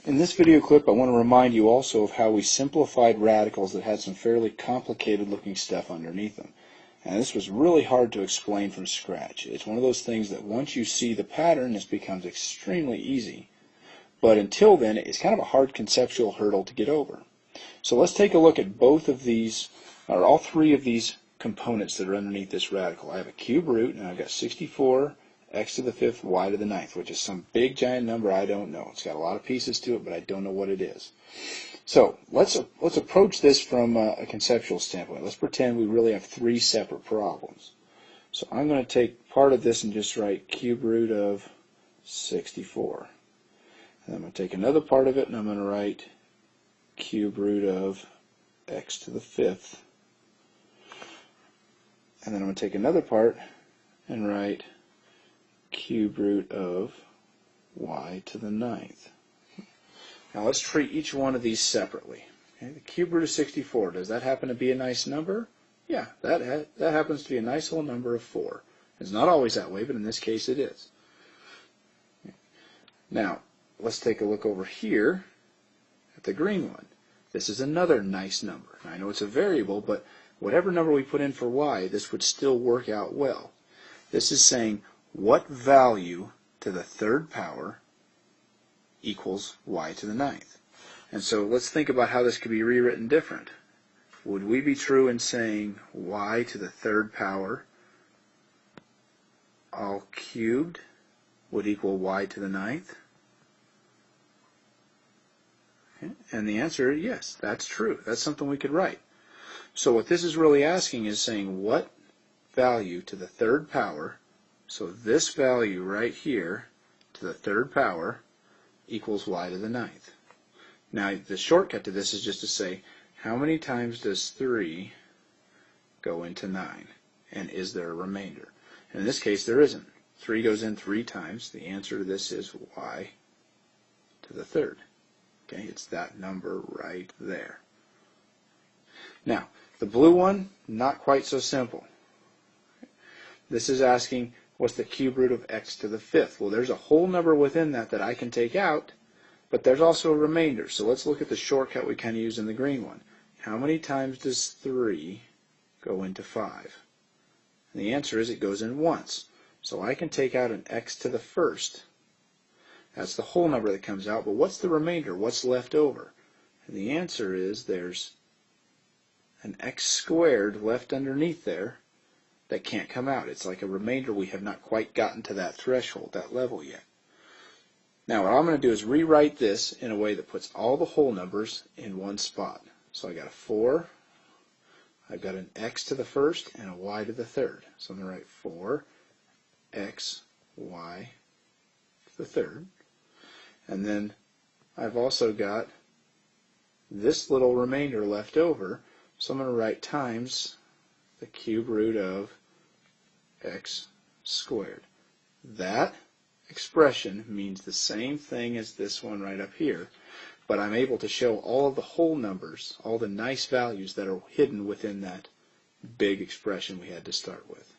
In this video clip, I want to remind you also of how we simplified radicals that had some fairly complicated looking stuff underneath them. And this was really hard to explain from scratch. It's one of those things that once you see the pattern, this becomes extremely easy. But until then, it's kind of a hard conceptual hurdle to get over. So let's take a look at both of these, or all three of these components that are underneath this radical. I have a cube root, and I've got 64 x to the 5th y to the 9th, which is some big giant number I don't know. It's got a lot of pieces to it, but I don't know what it is. So let's approach this from a conceptual standpoint. Let's pretend we really have three separate problems. So I'm going to take part of this and just write cube root of 64. And I'm going to take another part of it and I'm going to write cube root of x to the 5th. And then I'm going to take another part and write cube root of y to the 9th. Now let's treat each one of these separately. Okay, the cube root of 64, does that happen to be a nice number? Yeah, that happens to be a nice little number of 4. It's not always that way, but in this case it is. Okay. Now, let's take a look over here at the green one. This is another nice number. Now, I know it's a variable, but whatever number we put in for y, this would still work out well. This is saying what value to the 3rd power equals y to the 9th. And so let's think about how this could be rewritten different. Would we be true in saying y to the 3rd power all cubed would equal y to the 9th? Okay. And the answer is yes, that's true. That's something we could write. So what this is really asking is saying what value to the 3rd power, so this value right here to the 3rd power equals y to the 9th. Now the shortcut to this is just to say how many times does 3 go into 9, and is there a remainder? And in this case there isn't. 3 goes in 3 times. The answer to this is y to the 3rd. Okay, it's that number right there. Now the blue one, not quite so simple. This is asking what's the cube root of x to the 5th? Well, there's a whole number within that I can take out, but there's also a remainder. So let's look at the shortcut we kind of use in the green one. How many times does 3 go into 5? And the answer is it goes in once. So I can take out an x to the 1st. That's the whole number that comes out, but what's the remainder? What's left over? And the answer is there's an x squared left underneath there that can't come out. It's like a remainder. We have not quite gotten to that threshold, that level yet. Now what I'm going to do is rewrite this in a way that puts all the whole numbers in one spot. So I got a 4, I've got an x to the 1st, and a y to the 3rd. So I'm going to write 4 x y to the 3rd. And then I've also got this little remainder left over, so I'm going to write times the cube root of x squared. That expression means the same thing as this one right up here, but I'm able to show all of the whole numbers, all the nice values that are hidden within that big expression we had to start with.